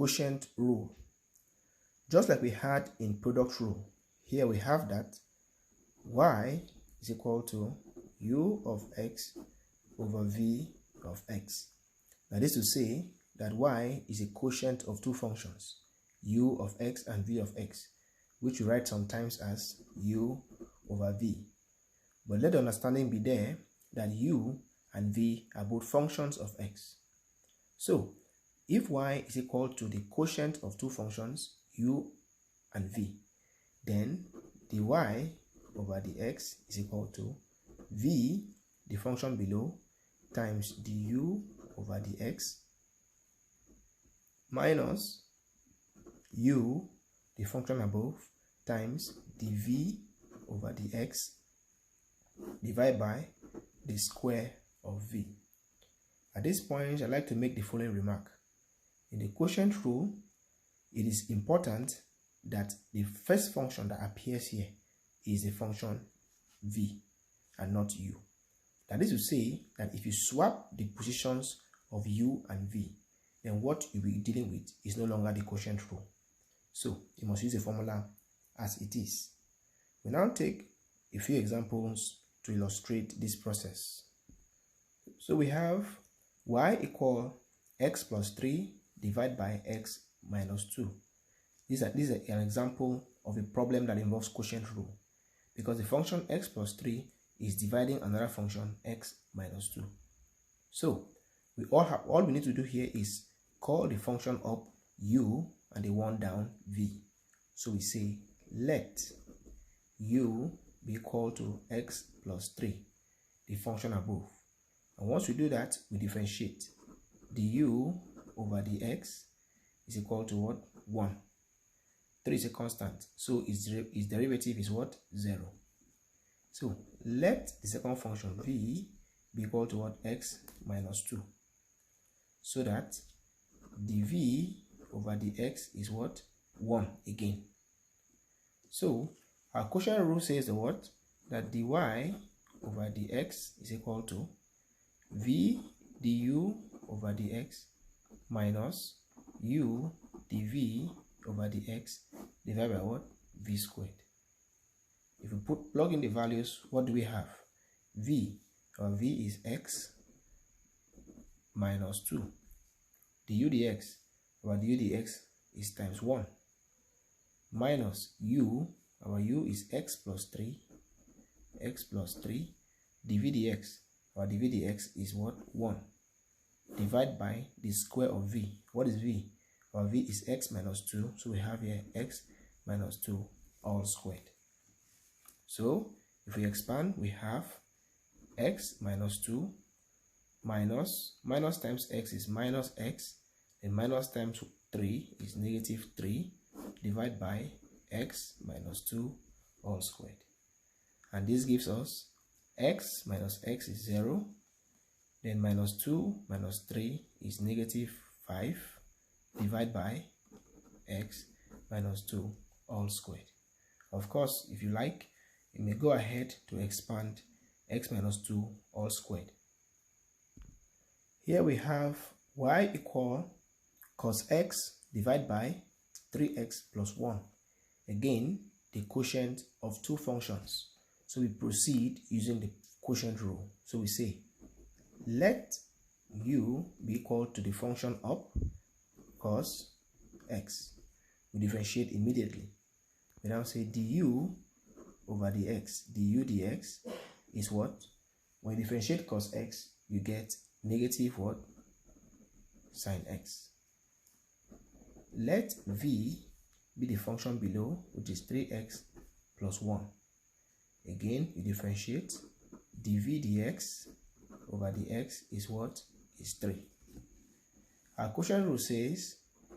quotient rule. Just like we had in product rule, here we have that y is equal to u of x over v of x. Now this is to say that y is a quotient of two functions, u of x and v of x, which we write sometimes as u over v. But let the understanding be there that u and v are both functions of x. So if y is equal to the quotient of two functions, u and v, then dy over dx is equal to v, the function below, times du over dx minus u, the function above, times dv over dx divided by the square of v. At this point, I'd like to make the following remark. In the quotient rule, it is important that the first function that appears here is the function v and not u. That is to say that if you swap the positions of u and v, then what you'll be dealing with is no longer the quotient rule. So you must use the formula as it is. We now take a few examples to illustrate this process. So we have y equal x plus 3 divided by x minus 2. This is an example of a problem that involves quotient rule, because the function x plus 3 is dividing another function x minus 2. So all we need to do here is call the function up u and the one down v. So we say let u be equal to x plus 3, the function above. And once we do that, we differentiate. Du over dx is equal to what? 1. 3 is a constant, so its derivative is what? 0. So let the second function v be equal to what? X minus 2. So that dv over dx is what? 1 again. So our quotient rule says the what? That dy over dx is equal to v du over dx minus u dv over dx divided by what? V squared. If we plug in the values, what do we have? Our v is x minus 2. Du dx is times 1 minus u, our u is x plus 3 dv dx is what? 1 divided by the square of v. What is v? Our v is x minus 2, so we have here x minus 2 all squared. So if we expand, we have x minus 2 minus times x is minus x, and minus times 3 is negative 3 divided by x minus 2 all squared. And this gives us x minus x is 0, then minus 2 minus 3 is negative 5 divided by x minus 2 all squared. Of course, if you like, you may go ahead to expand x minus 2 all squared. Here we have y equal cos x divided by 3x plus 1. Again, the quotient of two functions. So we proceed using the quotient rule. So we say, let u be equal to the function up cos x. We differentiate immediately. We now say du over dx. Du dx is what? When you differentiate cos x, you get negative what? Sin x. Let v be the function below, which is 3x plus 1. Again, you differentiate. dv dx over dx is what? Is 3. Our quotient rule says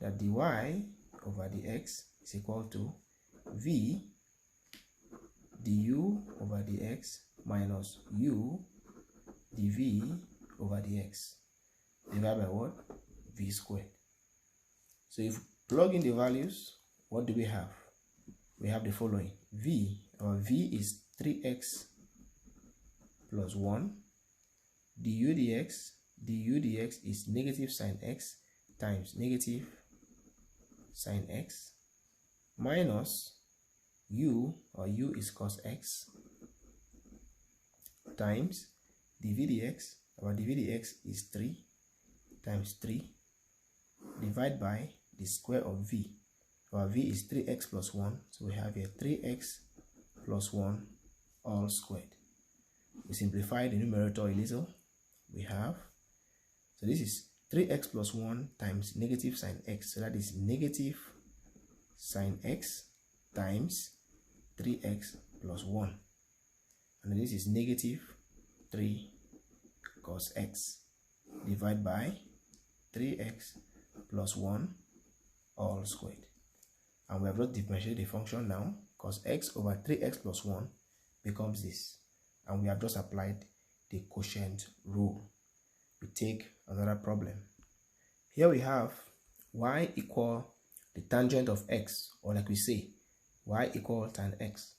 that dy over dx is equal to v du over dx minus u dv over dx divided by what? V squared. So if we plug in the values, what do we have? We have the following. Our v is 3x plus 1. Du dx is negative sin x times negative sine x minus u, or u is cos x, times dv dx, our dv dx is 3 times 3, divided by the square of v. Our v is 3x plus 1, so we have here 3x plus 1 all squared. We simplify the numerator a little. We have, so this is 3x plus 1 times negative sine x, so that is negative sine x times 3x plus 1, and this is negative 3 cos x, divided by 3x plus 1 all squared. And we have not differentiated the function now. Cos x over 3x plus 1 becomes this, and we have just applied the quotient rule. We take another problem. Here we have y equal the tangent of x, or like we say, y equal tan x.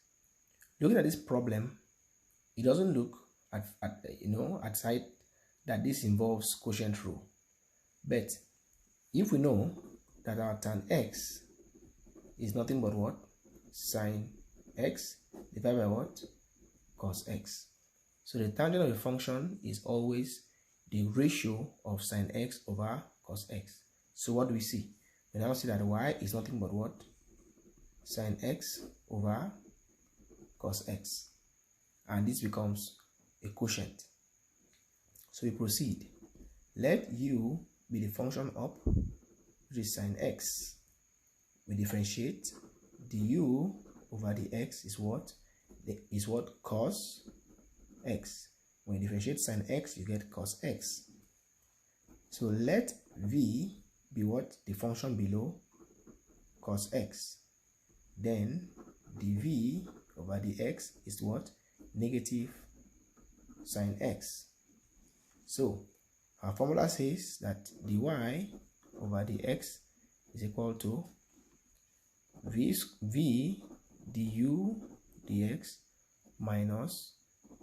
Looking at this problem, it doesn't look at sight that this involves quotient rule. But if we know that our tan x is nothing but what? Sine x divided by what? Cos x. So the tangent of a function is always the ratio of sine x over cos x. So what do we see? We now see that y is nothing but what? Sine x over cos x. And this becomes a quotient. So we proceed. Let u be the function up, which is sine x. We differentiate. The u over the x is what? Cos x. When you differentiate sine x, you get cos x. So let v be what? The function below cos x. Then dv over the x is what? Negative sine x. So our formula says that dy over the x is equal to v du dx minus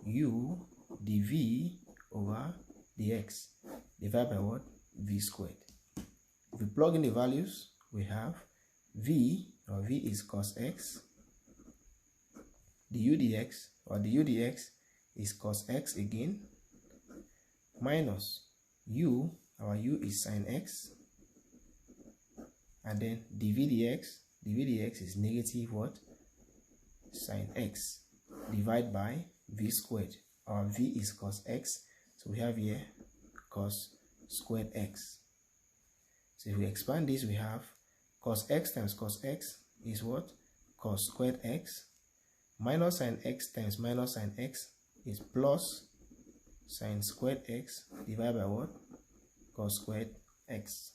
u dv over dx divided by what? V squared. If we plug in the values, we have v, or v is cos x, du dx, or du dx is cos x again, minus u, our u is sine x, and then dv dx is negative what? Sine x, divided by v squared. Our v is cos x, so we have here cos squared x. So if we expand this, we have cos x times cos x is what? Cos squared x, minus sine x times minus sine x is plus sine squared x divided by what? Cos squared x.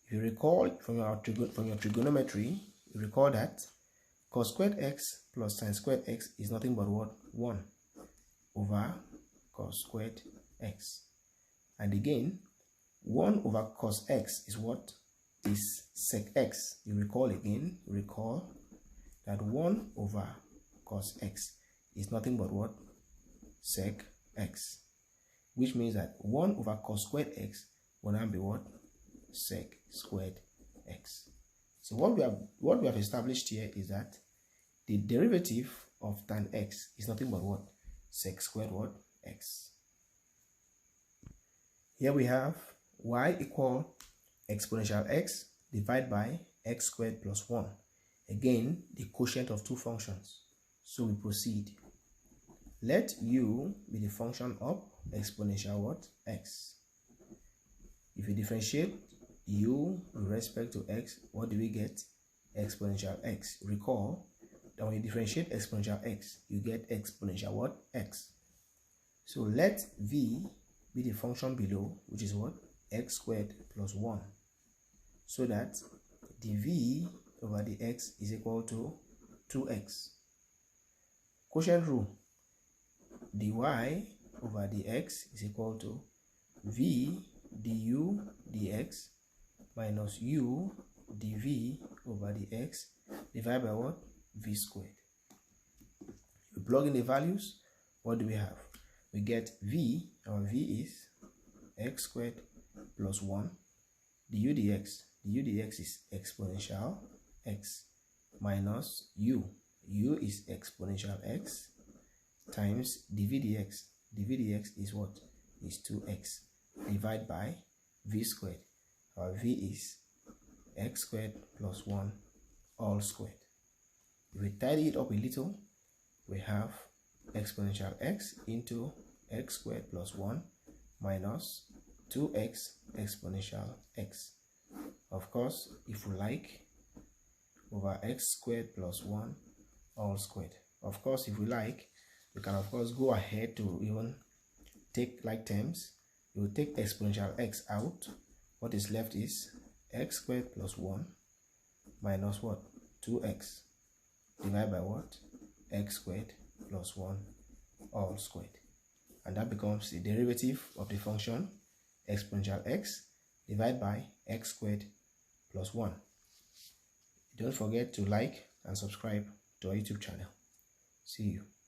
If you recall from your trigonometry, you recall that cos squared x plus sine squared x is nothing but what? 1 over cos squared x. And again, 1 over cos x is what? Is sec x. You recall that 1 over cos x is nothing but what? Sec x. Which means that 1 over cos squared x will now be what? Sec squared x. So what we have established here is that the derivative of tan x is nothing but what? Sec squared what? X. Here we have y equal exponential x divided by x squared plus 1. Again, the quotient of two functions. So we proceed. Let u be the function of exponential what? X. If you differentiate u with respect to x, what do we get? Exponential x. Recall that when you differentiate exponential x, you get exponential what? X. So let v be the function below, which is what? X squared plus 1. So that dv over the x is equal to 2x. Quotient rule. Dy over the x is equal to v du dx minus u dv over the x divided by what? V squared. We plug in the values. What do we have? We get v, our v is x squared plus 1 du dx. du dx is exponential x minus u is exponential x times dv dx is what? Is 2x divided by v squared. Our v is x squared plus 1 all squared. If we tidy it up a little, we have exponential x into x squared plus 1 minus 2x exponential x. Of course, if we like, over x squared plus 1 all squared. Of course, if we like, we can of course go ahead to even take like terms. You will take exponential x out. What is left is x squared plus 1 minus what? 2x divided by what? X squared plus 1 all squared. And that becomes the derivative of the function exponential x divided by x squared plus 1. Don't forget to like and subscribe to our YouTube channel. See you.